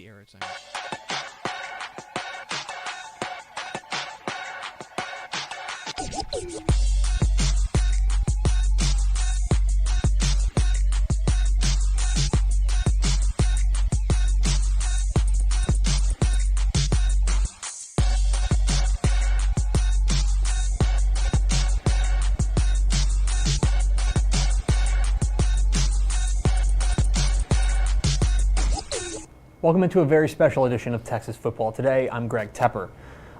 the air it's in. Welcome into a very special edition of Texas Football Today. I'm Greg Tepper.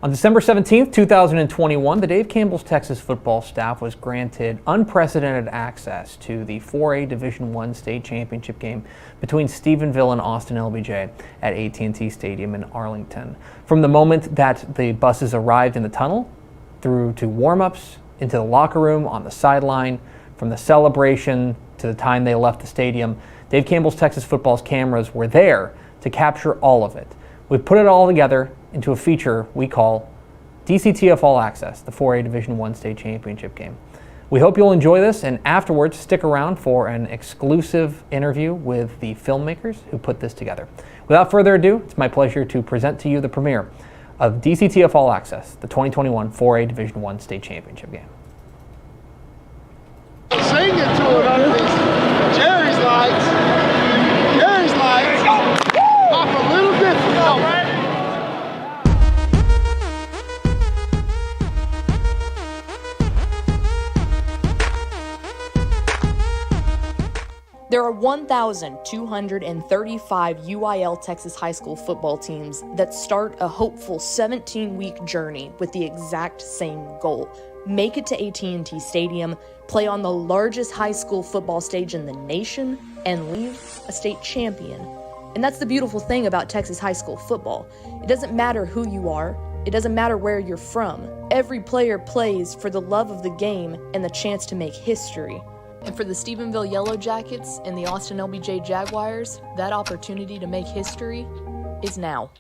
On December 17th, 2021, the Dave Campbell's Texas football staff was granted unprecedented access to the 4A Division I state championship game between Stephenville and Austin LBJ at AT&T Stadium in Arlington. From the moment that the buses arrived in the tunnel, through to warm-ups, into the locker room, on the sideline, from the celebration to the time they left the stadium, Dave Campbell's Texas football's cameras were there to capture all of it. We've put it all together into a feature we call DCTF All Access, the 4A Division I state championship game. We hope you'll enjoy this, and afterwards stick around for an exclusive interview with the filmmakers who put this together. Without further ado, it's my pleasure to present to you the premiere of DCTF All Access, the 2021 4A Division I state championship game. Sing it to it under these Jerry's lights. Jerry's lights. Pop a little bit from over. There are 1,235 UIL Texas high school football teams that start a hopeful 17-week journey with the exact same goal. Make it to AT&T Stadium, play on the largest high school football stage in the nation, and leave a state champion. And that's the beautiful thing about Texas high school football. It doesn't matter who you are. It doesn't matter where you're from. Every player plays for the love of the game and the chance to make history. And for the Stephenville Yellow Jackets and the Austin LBJ Jaguars, that opportunity to make history is now.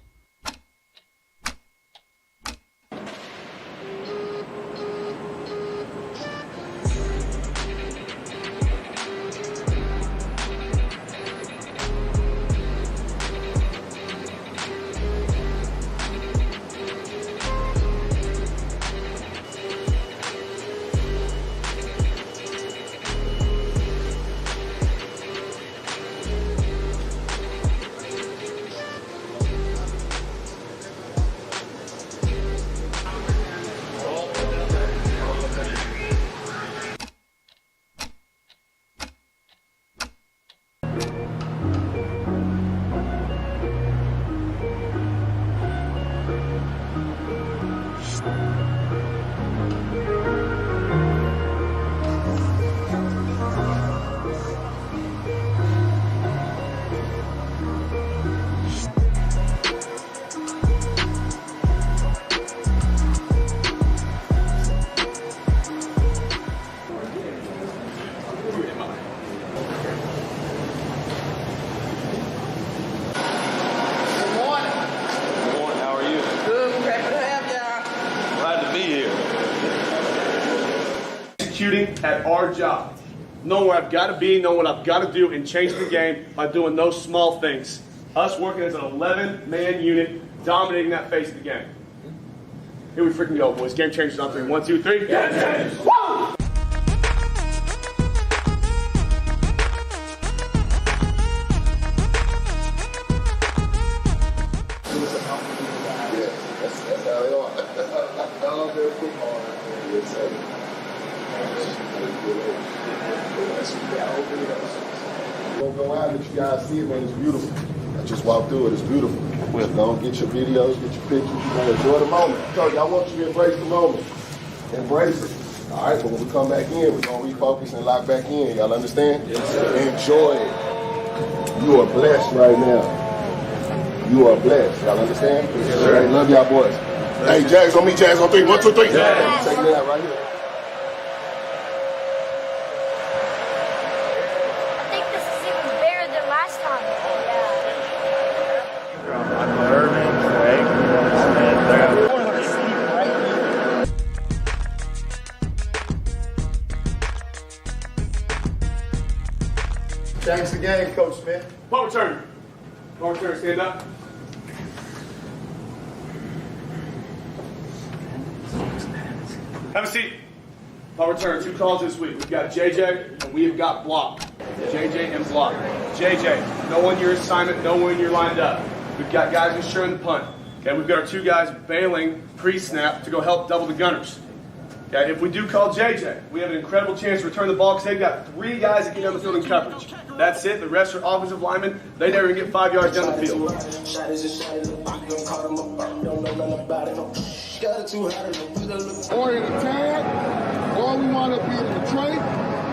Executing at our job. Knowing where I've got to be, knowing what I've got to do, and changing the game by doing those small things. Us working as an 11-man unit, dominating that phase of the game. Here we freaking go, boys. Game changers on 3. 1, 2, 3. Game changers! Woo! Don't go out and let you guys see it, man. It's beautiful. I just walked through it. It's beautiful. Just go get your videos, get your pictures. You're going to enjoy the moment. I told you, I want you to embrace the moment. Embrace it. All right, but when we come back in, we're going to refocus and lock back in. Y'all understand? Yes, sir. Enjoy it. You are blessed right now. You are blessed. Y'all understand? Yes, sir. Right, love y'all boys. Hey, Jags on me, Jags on 3. 1, 2, 3. Yeah. Take it out right here. Change the game, Coach Smith. Punt return. Punt return, stand up. Have a seat. I'll return 2 calls this week. We've got JJ and we've got Block. JJ and Block. JJ, know when your assignment, know when you're lined up. We've got guys ensuring the punt. Okay, we've got our 2 guys bailing pre-snap to go help double the gunners. Okay, if we do call JJ, we have an incredible chance to return the ball because they've got 3 guys that get down the field in coverage. That's it. The rest are offensive linemen. They never even get 5 yards down the field. Or in a tag, or we want to be in the trait,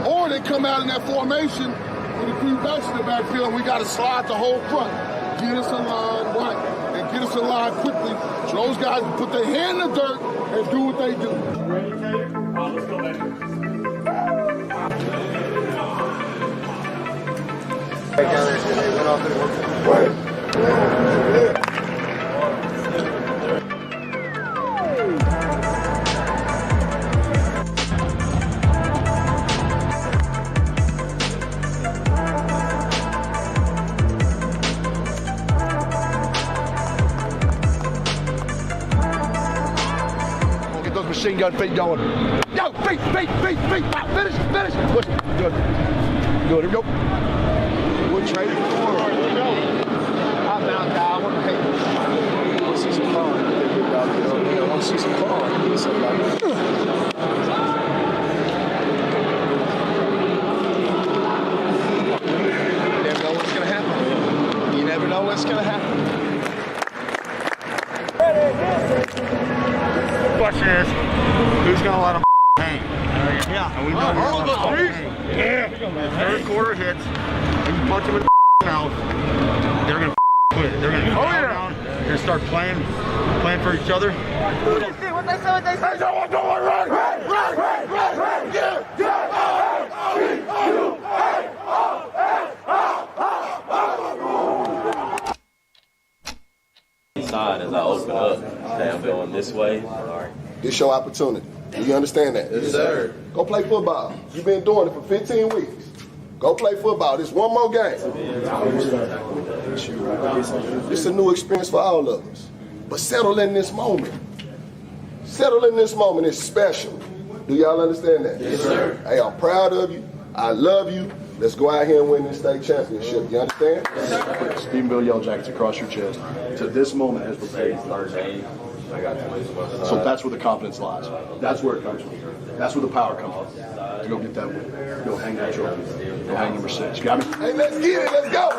or they come out in that formation with the 3 backs in the backfield. We got to slide the whole front, get us a line right, and get us a line quickly so those guys can put their hand in the dirt and do what they do. Ready, Taylor? Let's go, baby. Get those machine gun feet going. Yo, feet. Finish. Push. Good. Here we go. We're trading for. I'm out, guy. I want to see some fun. I want to see some fun. You never know what's going to happen. You never know what's going to happen. The question is, who's going to let them hang? Yeah. And we know who's going to hang. Yeah. Third quarter hits, and you punch them in the mouth, they're going to quit. They're going to calm down. They're going to start playing for each other. What they say? Side as I open up, okay, I'm going this way. This your opportunity. Do you understand that? Yes, sir. Go play football. You've been doing it for 15 weeks. Go play football. This one more game. It's a new experience for all of us. But settle in this moment. Settle in this moment. It's special. Do y'all understand that? Yes, sir. Hey, I'm proud of you. I love you. Let's go out here and win this state championship. You understand? Stephenville Yellow Jackets across your chest. To this moment has prepared you. I got 20 months. So that's where the confidence lies. That's where it comes from. That's where the power comes from. To go get that win. Go hang that trophy. Go hang number 6. You got me? Hey, let's get it. Let's go.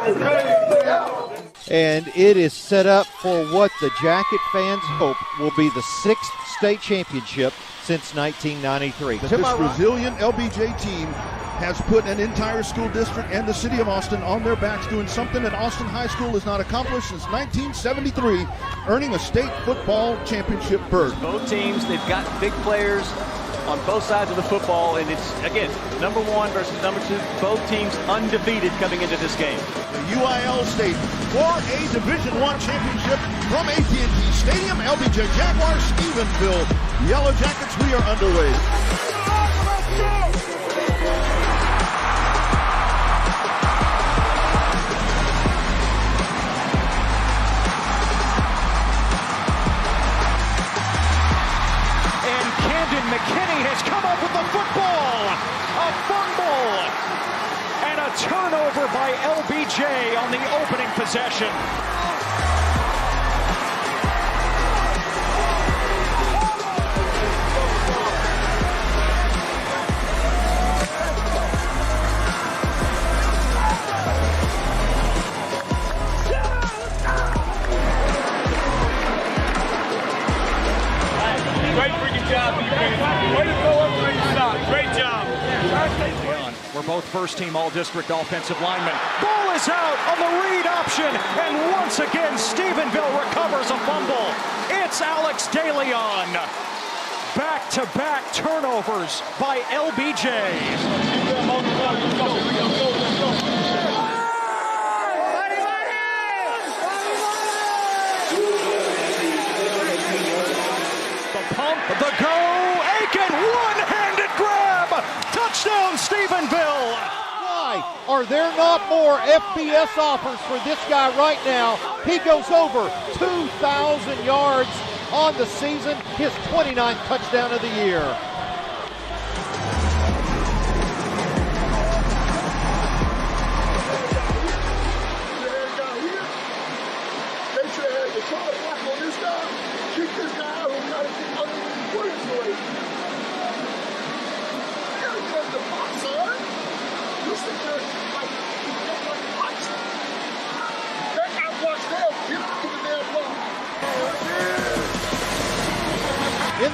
And it is set up for what the Jacket fans hope will be the 6th state championship since 1993. This resilient LBJ team has put an entire school district and the city of Austin on their backs, doing something that Austin High School has not accomplished since 1973, earning a state football championship berth. Both teams, they've got big players on both sides of the football, and it's, again, number 1 versus number 2. Both teams undefeated coming into this game. The UIL State for a Division I championship from AT&T Stadium. LBJ Jaguars, Stephenville Yellow Jackets, we are underway. McKinney has come up with the football, a fumble, and a turnover by LBJ on the opening possession. Great freaking job, defense. Way to go up and stop. Great job. We're both first-team All-District offensive linemen. Ball is out on the read option, and once again, Stephenville recovers a fumble. It's Alex DeLeon. Back-to-back turnovers by LBJ. The go, Aiken, one-handed grab, touchdown Stephenville. Why are there not more FBS offers for this guy right now? He goes over 2,000 yards on the season, his 29th touchdown of the year.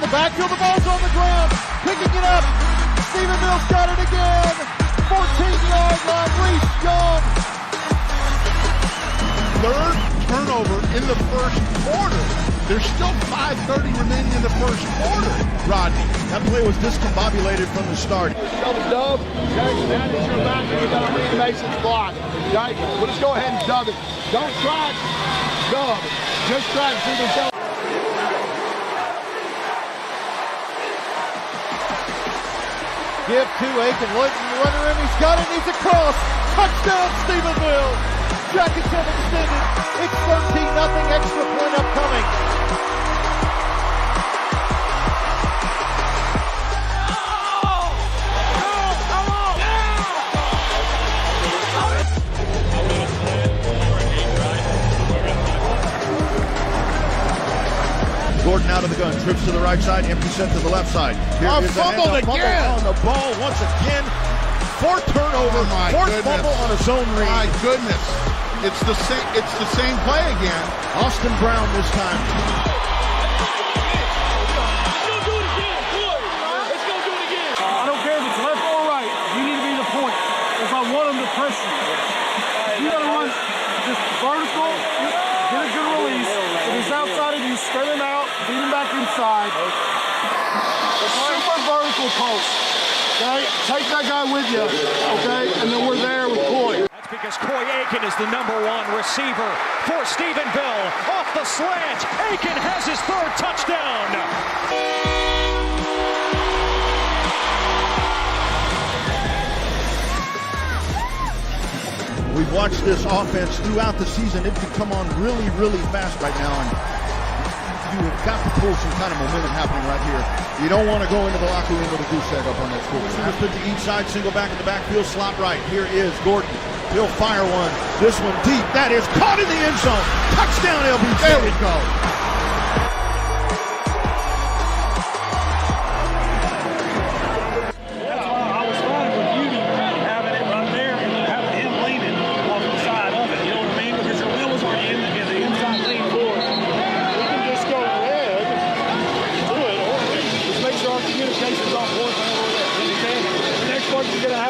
in the backfield. The ball's on the ground. Picking it up. Stephenville's got it again. 14-yard line. Reese Young. Third turnover in the first quarter. There's still 5:30 remaining in the first quarter, Rodney. That play was discombobulated from the start. Double dub. Jackson, that is your back. You got to read Mason's block. Right? Well, let's go ahead and dub it. Don't try to dub. Just try to see the show. Give to Aiken. Leighton, runner in. He's got it. He's across. Touchdown, Stephenville. Jackets have extended. It's 13-0. Extra point upcoming. Gordon out of the gun, trips to the right side, empty set to the left side. Here is a fumble again on the ball once again. Fourth turnover, fourth fumble on a zone read. My goodness. It's the same play again. Austin Brown this time. I don't care if it's left or right. You need to be the point. If I want them to press you, you got to run just vertical, get a good release. If it's outside of you, spread him out, beat him back inside. Super vertical post. Okay? Take that guy with you. Okay? And then we're there with Coy. That's because Coy Aiken is the #1 receiver for Stephenville. Off the slant, Aiken has his third touchdown. We've watched this offense throughout the season. It can come on really, really fast right now, and you have got to pull some kind of momentum happening right here. You don't want to go into the locker room with a goose egg up on that score. Receivers put to each side, single back in the backfield, slot right. Here is Gordon. He'll fire one. This one deep. That is caught in the end zone. Touchdown, LBJ. There we go.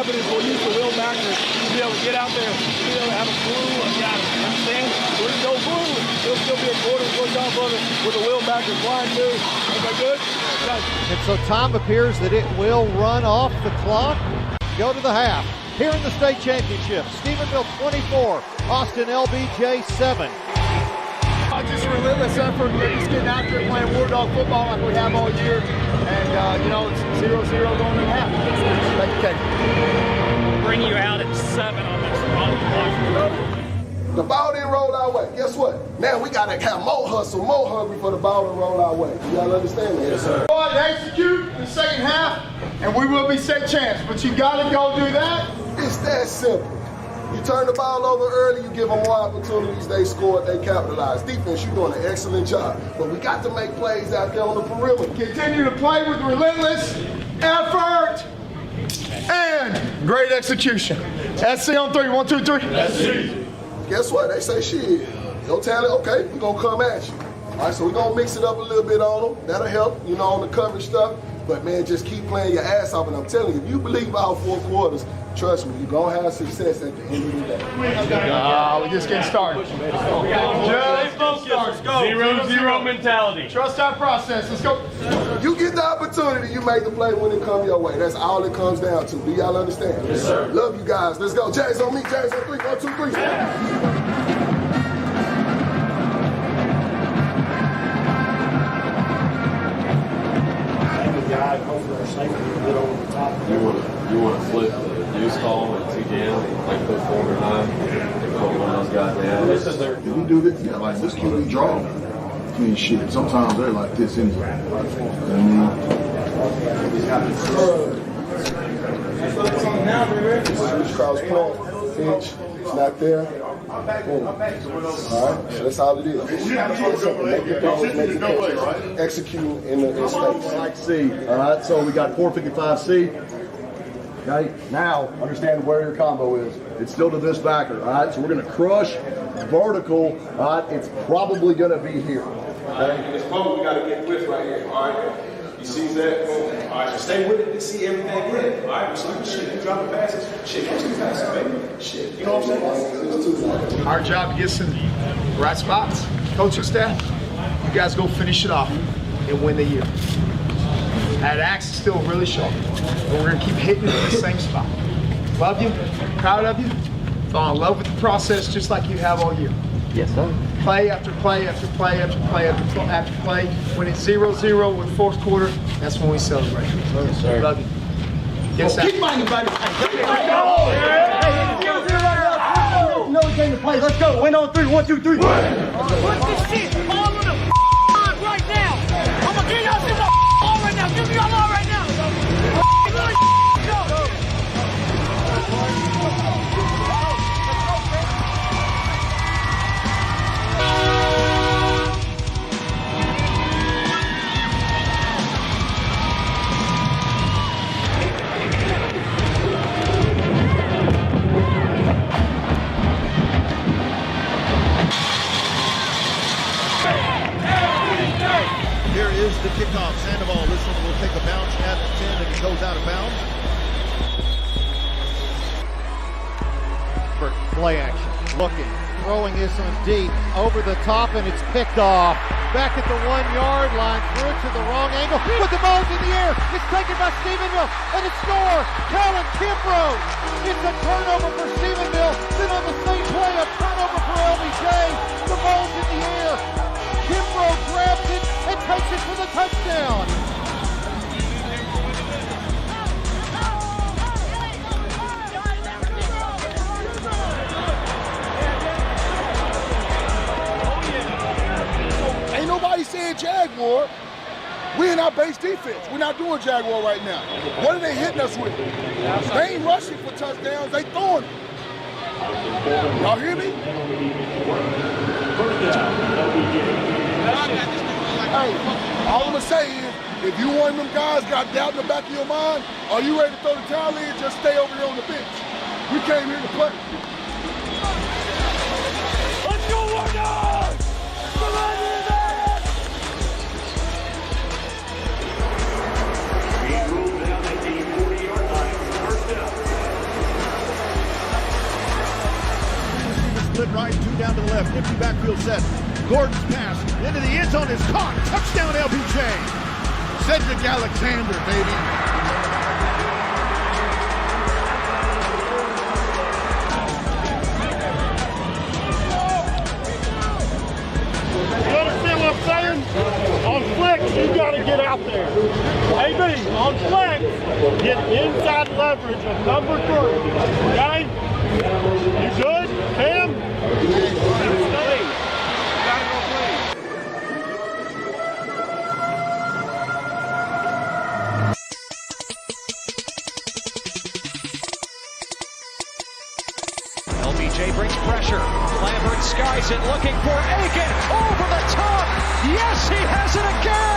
Is we'll use the wheel backer to be able to get out there, to be able to have a blue, understand? We're going to go blue. There'll still be a quarter foot off of it with the wheel backer flying too. Is that good? Okay. And so time appears that it will run off the clock. Go to the half. Here in the state championship, Stephenville 24, Austin LBJ 7. Just a relentless effort, just getting out there playing war dog football like we have all year. And, it's 0-0 going in half. Thank you, Kate. Bring you out at 7 on this run. The ball didn't roll our way. Guess what? Now we got to have more hustle, more hungry for the ball to roll our way. You y'all understand that? Yes, sir. Go out and execute in the second half, and we will be state champs. But you got to go do that. It's that simple. You turn the ball over early, you give them more opportunities, they score, they capitalize. Defense, you're doing an excellent job. But we got to make plays out there on the perimeter. Continue to play with relentless effort and great execution. SC on 3. 1, 2, 3. SC. Guess what? They say, shit, your talent, okay, we're going to come at you. All right, so we're going to mix it up a little bit on them. That'll help, on the coverage stuff. But, man, just keep playing your ass off. And I'm telling you, if you believe our 4 quarters, trust me, you're going to have success at the end of the day. We're just getting started. Just focus. Go. 0-0 mentality. Trust our process. Let's go. You get the opportunity, you make the play when it comes your way. That's all it comes down to. Do y'all understand? Yes, sir. Love you guys. Let's go. Jays on me. Jays on 3. 1, 2, 3. You want to flip the deuce call and 2 down and like put 4 or 9 and put one of those guys down. This is their. If we do this, yeah, like this can be drawn. I mean, shit. Sometimes they're like this anyway. You know what I mean? Cross point, pinch, it's not there. Boom. All right, so that's all it is. Make the throws, make the catches, execute in space. C. All right, so we got 455C. Okay, now understand where your combo is. It's still to this backer. All right, so we're going to crush vertical. All right, it's probably going to be here. Okay, it's probably got to get with right here. All right. sees that. All right, so stay with it and see everything good. All right, so shit, you dropping passes. Shit, catch these passes, baby. Shit, you know what I'm saying? Our job gets in the right spots. Coaching staff, you guys go finish it off and win the year. That axe is still really sharp, but we're gonna keep hitting it in the same spot. Love you, proud of you, fall in love with the process just like you have all year. Yes, sir. Play after play after play after play after play. When it's 0-0 with fourth quarter, that's when we celebrate. Yes, sir. Love you. Yes, sir. Keep minding, buddy. No game to play. Let's go. Win on 3. 1, 2, 3. Put this shit all on the line right now. I'm gonna give y'all some all right now. Give me y'all all right now. Here is the kickoff. Sandoval, this one will take a bounce at the 10 and it goes out of bounds. Play action. Looking. Throwing this one deep. Over the top and it's picked off. Back at the 1-yard line. Threw it to the wrong angle. With the ball's in the air. It's taken by Stephenville. And it's scored. Colin Kimbrough. It's a turnover for Stephenville. Then on the same play, a turnover for LBJ. The ball's in the air. Kimbrough grabs it and takes it for the touchdown. Ain't nobody saying Jaguar. We in our base defense. We're not doing Jaguar right now. What are they hitting us with? They ain't rushing for touchdowns. They throwing them. Y'all hear me? Hey, all I'm gonna say is, if you one of them guys got doubt in the back of your mind, are you ready to throw the towel in? Just stay over there on the bench. We came here to play. Let's go, Warriors! Come on, man! He rolled down at the 40-yard line. First down. Split right, 2 down to the left. Empty backfield set. Gordon's pass into the end zone is caught. Touchdown LBJ. Cedric Alexander, baby. You understand what I'm saying? On flex, you got to get out there. AB, on flex, get inside leverage of number 3. Okay? You good? Cam? LBJ brings pressure. Lambert skies it, looking for Aiken. Over the top. Yes, he has it again.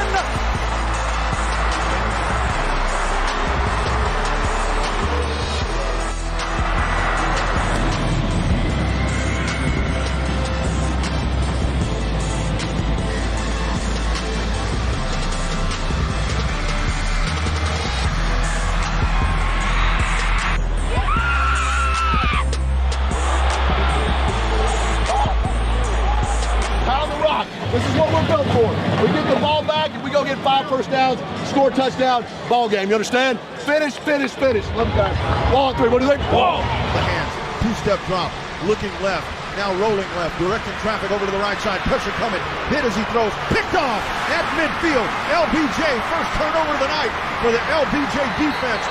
This is what we're built for. We get the ball back and we go get 5 first downs, score a touchdown, ball game. You understand? Finish, finish, finish. Love you guys. Ball on 3. What do you think? Whoa! The hands. 2-step drop. Looking left. Now rolling left. Directing traffic over to the right side. Pressure coming. Hit as he throws. Picked off at midfield. LBJ. First turnover of the night for the LBJ defense.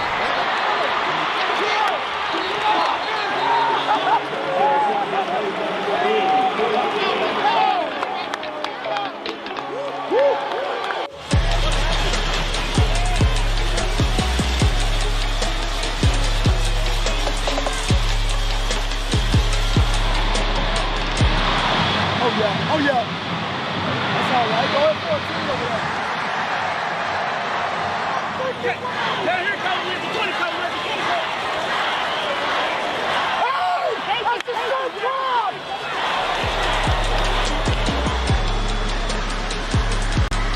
Oh, yeah. That's all right. Go ahead, 14 over there. Yeah, here comes the 20 coming. That's the first drop!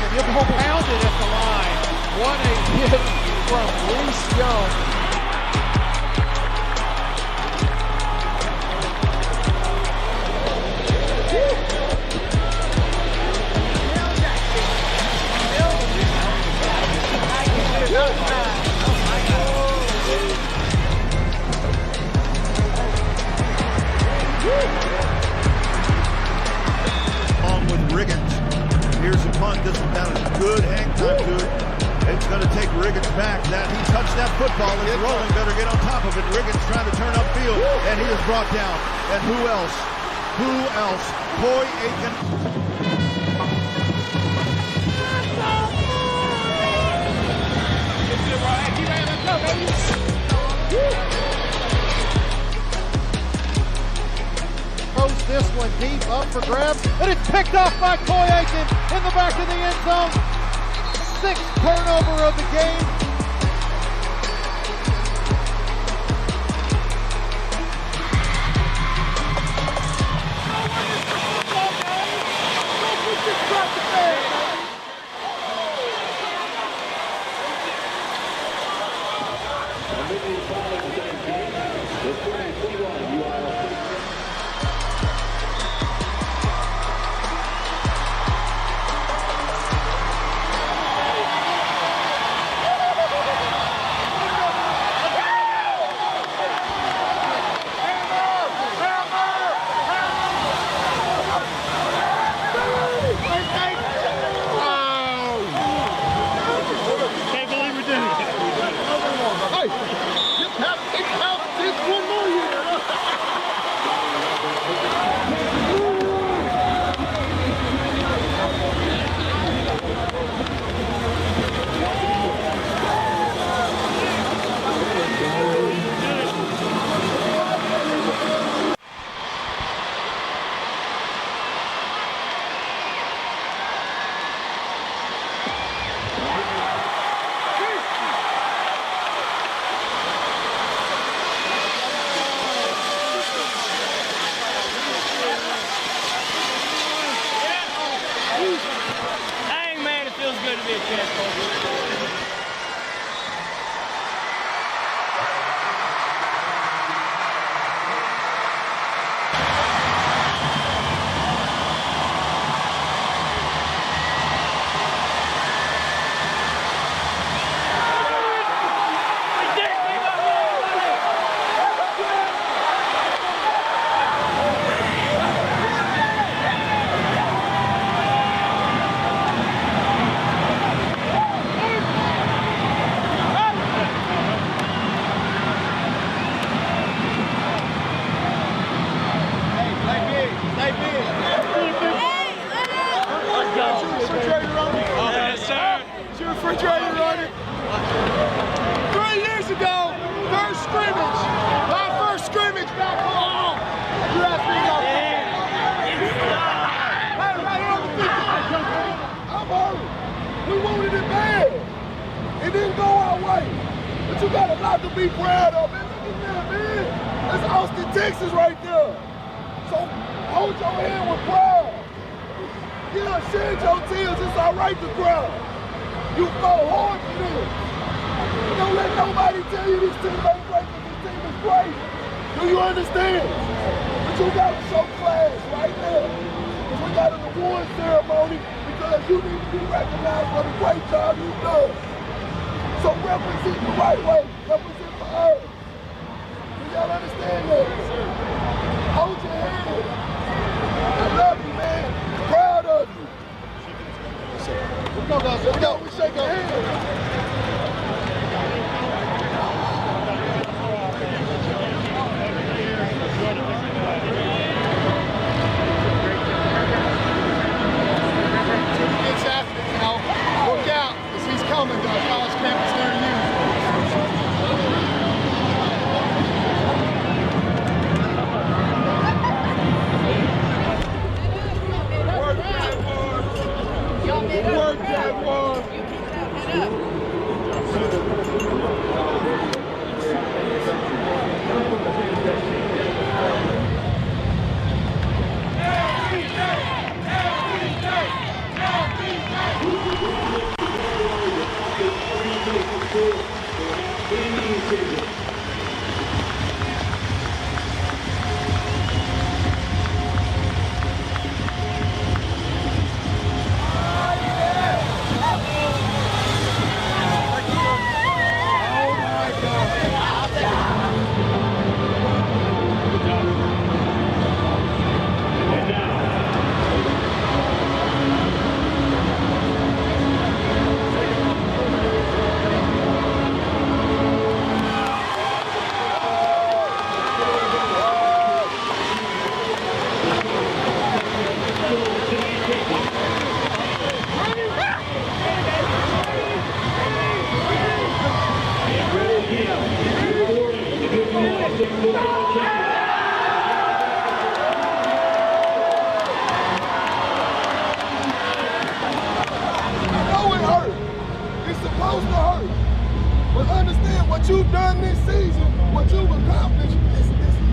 And he'll pound it at the line. What a hit from Reese Young. On with Riggins. Here's the punt. This one down is good. Hang time to it. It's going to take Riggins back. That he touched that football. It's rolling. Better get on top of it. Riggins trying to turn upfield, and he is brought down. And who else? Who else? Coy Aiken. Throws this one deep up for grabs, and it's picked off by Coy Aiken in the back of the end zone. 6th turnover of the game. Dang, man, it feels good to be a champ. Refrigerator running. 3 years ago, first scrimmage. My first scrimmage back home. You asked me about that. Right on the 50. I'm hurt. We wanted it bad. It didn't go our way. But you got a lot to be proud of, man. Look at that, man. That's Austin, Texas right there. So hold your hand with pride. Yeah, shed your tears. It's all right to cry. You fought hard for this. Don't let nobody tell you this team ain't great because this team is great. Do you understand? But you got to show class right now. Because we got an award ceremony because you need to be recognized for the great job you've done. So represent the right way. Represent for us. Do y'all understand that? Hold your head. I love you, man. Proud of you. Let's go, guys. Let's go. We shake our hands. It's happening, you know. Look out, because he's coming to the college campus near you. know it hurt. It's supposed to hurt. But understand what you've done this season, what you've accomplished,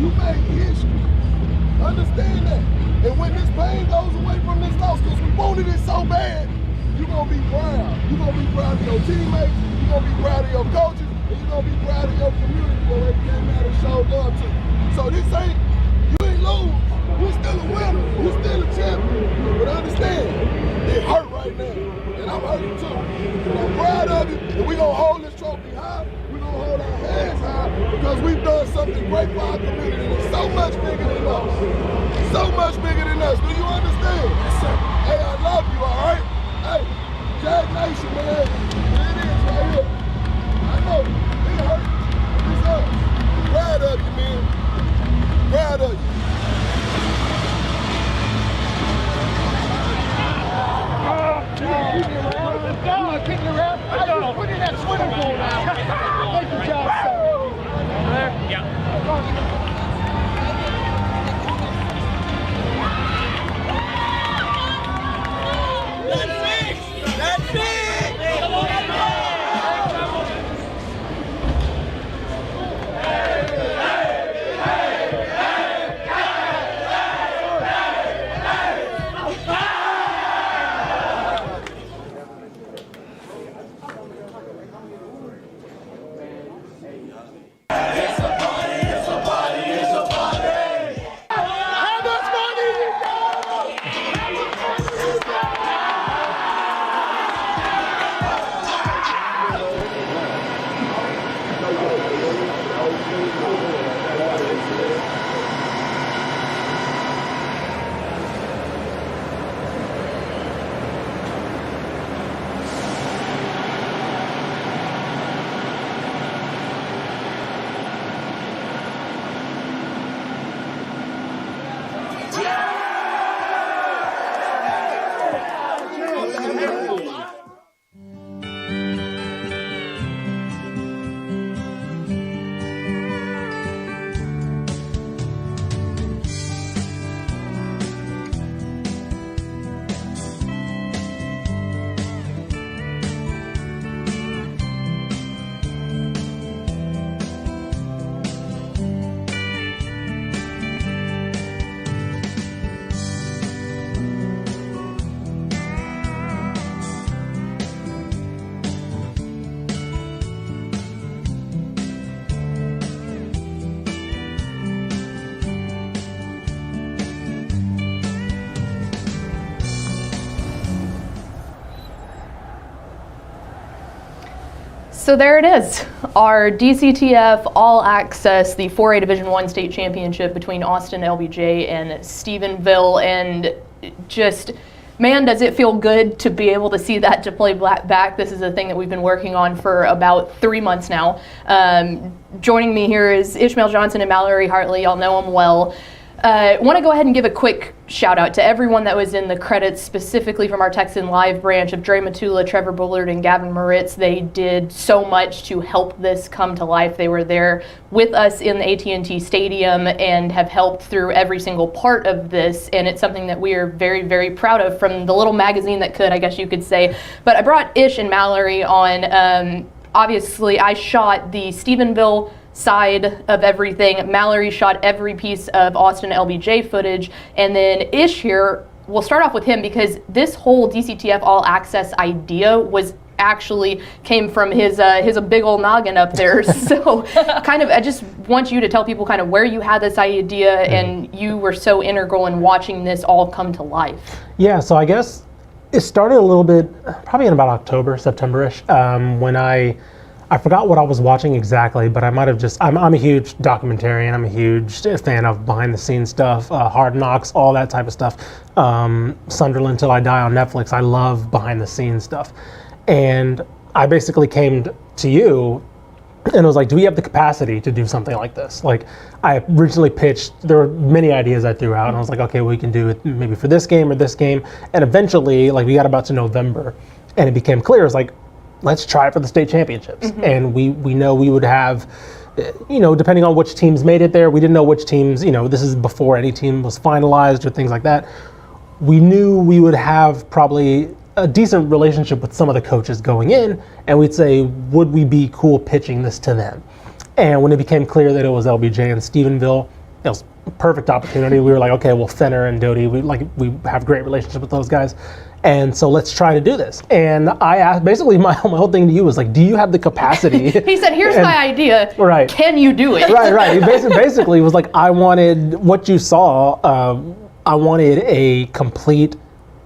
you made history. Understand that. And when this pain goes away from this loss, because we wanted it so bad, you're going to be proud. You're going to be proud of your teammates, you're going to be proud of your coaches, and you're going to be proud of your community where they came out and showed love to. So this ain't, you ain't lose. You're still a winner. You're still a champion. But understand, it hurt right now. And I'm hurting too. And I'm proud of you. And we're going to hold this trophy high. We're going to hold our hands high because we've done something great for our community. It's so much bigger than us. So much bigger than us. Do you understand? Yes, sir. Hey, I love you, all right? Hey, Jag Nation, man. Here it is right here. I know. It hurt. It's us. Proud of you, man. Proud of you. Put in that swimming pool now. Make your job, sir. Yeah. So there it is, our DCTF All Access, the 4A Division I state championship between Austin LBJ and Stephenville, and just, man, does it feel good to be able to see that to play back. This is a thing that we've been working on for about 3 months now. Joining me here is Ishmael Johnson and Mallory Hartley. Y'all know them well. Want to go ahead and give a quick shout out to everyone that was in the credits, specifically from our Texan Live branch of Dre Matula, Trevor Bullard, and Gavin Moritz. They did so much to help this come to life. They were there with us in the AT&T Stadium and have helped through every single part of this, and it's something that we are very, very proud of, from the little magazine that could, I guess you could say. But I brought Ish and Mallory on. Obviously, I shot the Stephenville side of everything. Mallory shot every piece of Austin LBJ footage, and then Ish here, we'll start off with him because this whole DCTF All Access idea was actually came from his a big old noggin up there. So kind of, I just want you to tell people kind of where you had this idea and you were so integral in watching this all come to life. Yeah, so I guess it started a little bit, probably in about October, September-ish, when I forgot what I was watching exactly, but I might have just, I'm a huge documentarian, I'm a huge fan of behind the scenes stuff, Hard Knocks, all that type of stuff. Sunderland Till I Die on Netflix, I love behind the scenes stuff. And I basically came to you and was like, do we have the capacity to do something like this? Like, I originally pitched, there were many ideas I threw out, and I was like, okay, we can do it maybe for this game or this game. And eventually, like, we got about to November, and it became clear, it's like, let's try it for the state championships. And we know we would have depending on which teams made it there, we didn't know which teams, this is before any team was finalized or things like that. We knew we would have probably a decent relationship with some of the coaches going in, and we'd say, would we be cool pitching this to them? And when it became clear that it was LBJ and Stephenville, it was a perfect opportunity. We were like, okay, well, Fenner and Doty, we have great relationship with those guys. And so let's try to do this. And I asked, basically my whole thing to you was like, do you have the capacity? He said, here's my idea. Right. Can you do it? Right. He basically was like, I wanted what you saw. I wanted a complete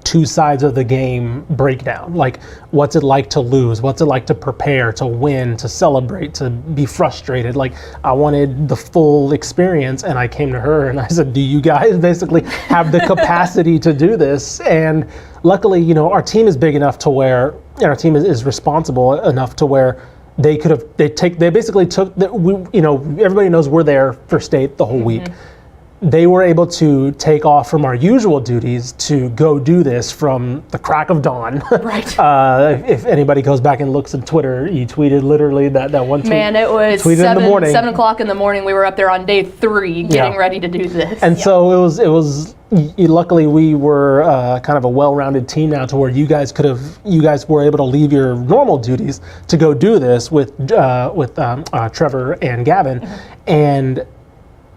2 sides of the game breakdown. Like, what's it like to lose? What's it like to prepare, to win, to celebrate, to be frustrated? Like, I wanted the full experience, and I came to her and I said, do you guys basically have the capacity to do this? And luckily, our team is big enough to where, our team is responsible enough to where they basically took, everybody knows we're there for state the whole week. They were able to take off from our usual duties to go do this from the crack of dawn. Right. If anybody goes back and looks at Twitter, he tweeted literally that one tweet. Man, it was in the morning. 7 o'clock in the morning. We were up there on day 3 getting ready to do this. And so it was. Luckily, we were kind of a well-rounded team now to where you guys were able to leave your normal duties to go do this with Trevor and Gavin, and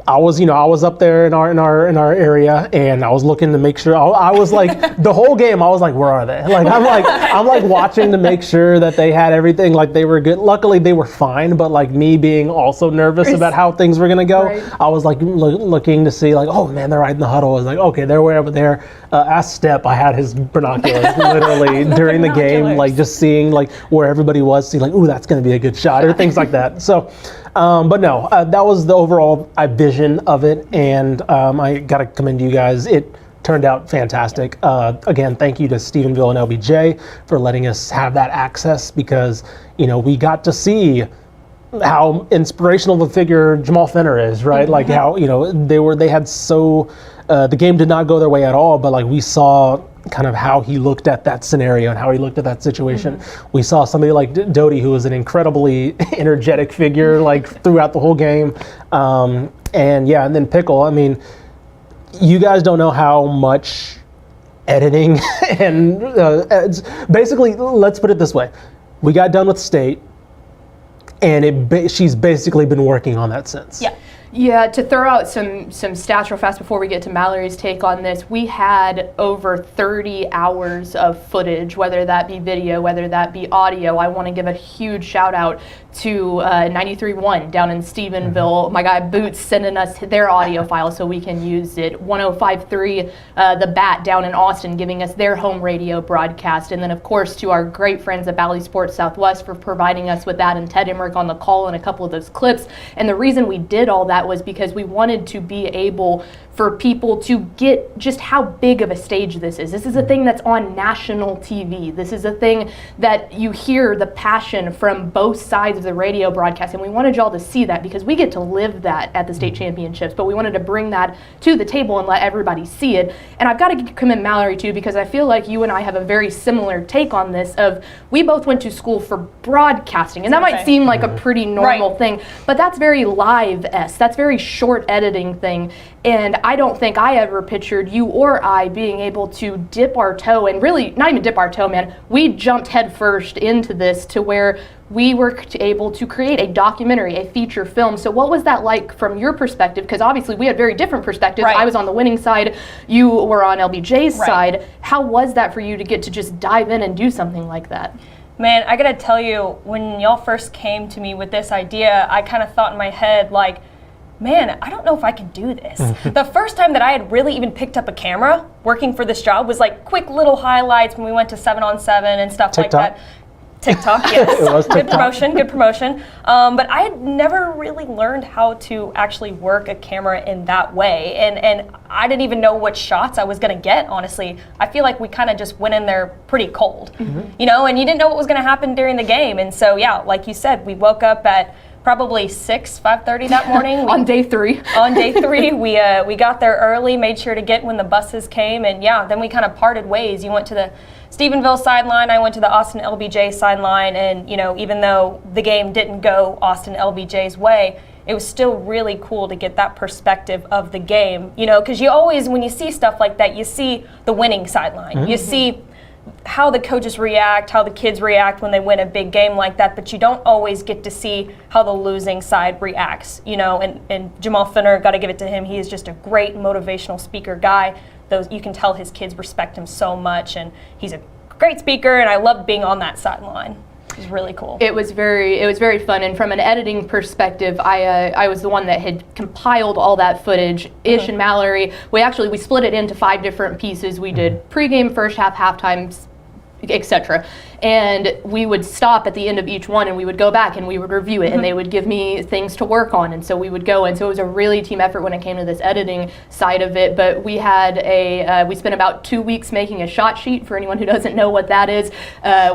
I was up there in our area, and I was looking to make sure. I was like, the whole game, I was like, where are they? Like, I'm like watching to make sure that they had everything, like they were good. Luckily, they were fine, but like me being also nervous about how things were gonna go, I was like looking to see, like, oh man, they're right in the huddle. I was like, okay, they're way over there. Ask Step, I had his binoculars literally during the game, like just seeing like where everybody was, see like, ooh, that's gonna be a good shot or things like that. So. But no, that was the overall vision of it, and I got to commend you guys. It turned out fantastic. Again, thank you to Stephenville and LBJ for letting us have that access, because we got to see how inspirational of a figure Jamal Fenner is, right? Like how they had so the game did not go their way at all, but like we saw kind of how he looked at that scenario and how he looked at that situation. We saw somebody like Doty, who was an incredibly energetic figure like throughout the whole game. And then Pickle. I mean, you guys don't know how much editing and basically, let's put it this way. We got done with state, and she's basically been working on that since. Yeah, to throw out some stats real fast before we get to Mallory's take on this, we had over 30 hours of footage, whether that be video, whether that be audio. I want to give a huge shout out to 93.1 down in Stephenville. My guy Boots sending us their audio file so we can use it. 105.3 The Bat down in Austin giving us their home radio broadcast. And then of course to our great friends at Valley Sports Southwest for providing us with that, and Ted Emmerich on the call and a couple of those clips. And the reason we did all that was because we wanted to be able for people to get just how big of a stage this is. This is a thing that's on national TV. This is a thing that you hear the passion from both sides of the radio broadcast, and we wanted y'all to see that because we get to live that at the state championships, but we wanted to bring that to the table and let everybody see it. And I've got to commend Mallory too, because I feel like you and I have a very similar take on this of we both went to school for broadcasting, and that might seem like a pretty normal thing, but that's very live-esque. That's very short editing thing. And I don't think I ever pictured you or I being able to dip our toe, and really not even dip our toe, man. We jumped headfirst into this to where we were able to create a documentary, a feature film. So what was that like from your perspective? Because obviously we had very different perspectives. I was on the winning side, you were on LBJ's side. How was that for you to get to just dive in and do something like that? Man, I gotta tell you, when y'all first came to me with this idea, I kind of thought in my head like, man, I don't know if I can do this. The first time that I had really even picked up a camera working for this job was like quick little highlights when we went to 7-on-7 and stuff like that. TikTok, yes. It was TikTok. Good promotion. But I had never really learned how to actually work a camera in that way. And I didn't even know what shots I was gonna get, honestly. I feel like we kind of just went in there pretty cold, and you didn't know what was gonna happen during the game. And so, yeah, like you said, we woke up at probably 5:30 that morning. On day 3. On day 3, we got there early, made sure to get when the buses came, and yeah, then we kind of parted ways. You went to the Stephenville sideline, I went to the Austin LBJ sideline, and even though the game didn't go Austin LBJ's way, it was still really cool to get that perspective of the game, because you always, when you see stuff like that, you see the winning sideline. Mm-hmm. You see how the coaches react, how the kids react when they win a big game like that, but you don't always get to see how the losing side reacts, and Jamal Finner, got to give it to him, he is just a great motivational speaker guy. You can tell his kids respect him so much, and he's a great speaker, and I loved being on that sideline. It was really cool. It was very fun, and from an editing perspective, I was the one that had compiled all that footage. Ish and Mallory, we split it into 5 different pieces. We did pregame, first half, halftime, etc. And we would stop at the end of each one, and we would go back and we would review it, and they would give me things to work on, and so we would go. And so it was a really team effort when it came to this editing side of it. But we had we spent about 2 weeks making a shot sheet. For anyone who doesn't know what that is,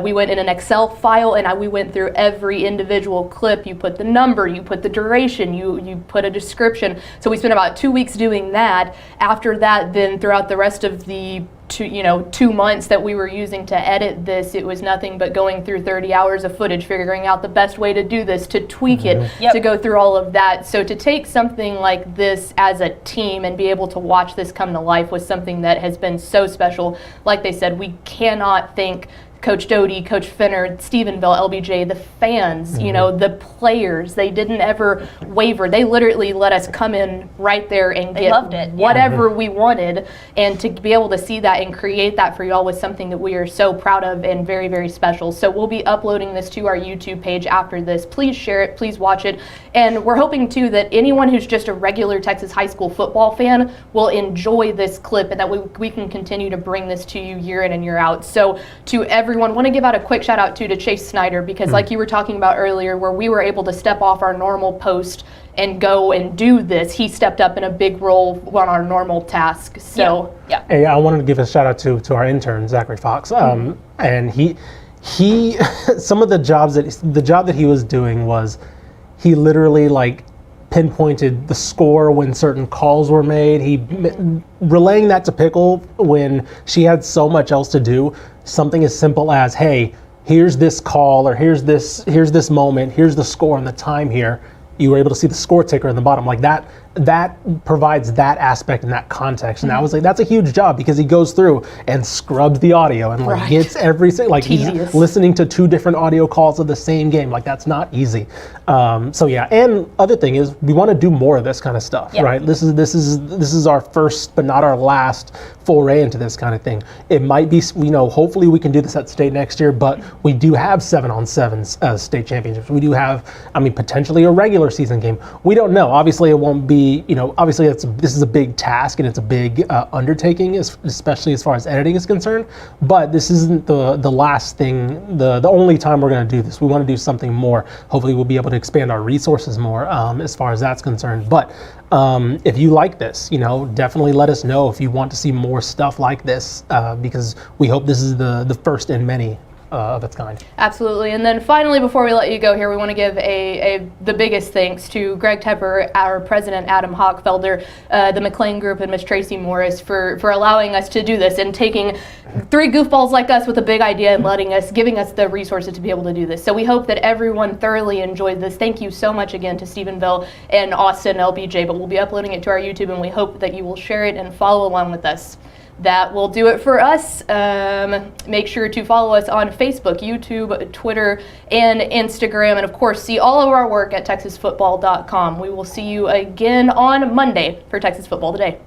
we went in an Excel file, and we went through every individual clip. You put the number, you put the duration, you put a description. So we spent about 2 weeks doing that. After that, then throughout the rest of the 2 months that we were using to edit this, it was nothing but going through 30 hours of footage, figuring out the best way to do this, to tweak it, to go through all of that. So to take something like this as a team and be able to watch this come to life was something that has been so special. Like they said, we cannot thank Coach Doty, Coach Finner, Stephenville, LBJ, the fans, the players, they didn't ever waver. They literally let us come in right there and get whatever we wanted. And to be able to see that and create that for y'all was something that we are so proud of and very, very special. So we'll be uploading this to our YouTube page after this. Please share it, please watch it. And we're hoping too that anyone who's just a regular Texas high school football fan will enjoy this clip, and that we can continue to bring this to you year in and year out. So to everyone, want to give out a quick shout out to Chase Snyder, because like you were talking about earlier, where we were able to step off our normal post and go and do this, he stepped up in a big role on our normal task. So yeah. Hey, I wanted to give a shout out to our intern Zachary Fox, and he some of the job that he was doing was, he literally pinpointed the score when certain calls were made. He relaying that to Pickle when she had so much else to do. Something as simple as, hey, here's this call, or here's this moment, here's the score and the time here. You were able to see the score ticker in the bottom. Like that provides that aspect and that context. And I was like, that's a huge job, because he goes through and scrubs the audio and gets everything. He's listening to 2 different audio calls of the same game. That's not easy. So yeah, and other thing is, we want to do more of this kind of stuff, right? This is our first but not our last foray into this kind of thing. It might be, hopefully we can do this at state next year, but we do have 7-on-7s state championships. We do have, potentially a regular season game. We don't know. Obviously it won't be, obviously this is a big task, and it's a big undertaking, especially as far as editing is concerned, but this isn't the last thing, the only time we're going to do this. We want to do something more. Hopefully we'll be able to expand our resources more as far as that's concerned. But if you like this, definitely let us know if you want to see more stuff like this, because we hope this is the first in many of its kind. Absolutely. And then finally, before we let you go here, we want to give the biggest thanks to Greg Tepper, our president, Adam Hochfelder, the McLean Group, and Miss Tracy Morris for allowing us to do this and taking 3 goofballs like us with a big idea and giving us the resources to be able to do this. So we hope that everyone thoroughly enjoyed this. Thank you so much again to Stephenville and Austin LBJ, but we'll be uploading it to our YouTube, and we hope that you will share it and follow along with us. That will do it for us. Make sure to follow us on Facebook, YouTube, Twitter, and Instagram, and of course see all of our work at texasfootball.com. We will see you again on Monday for Texas Football Today.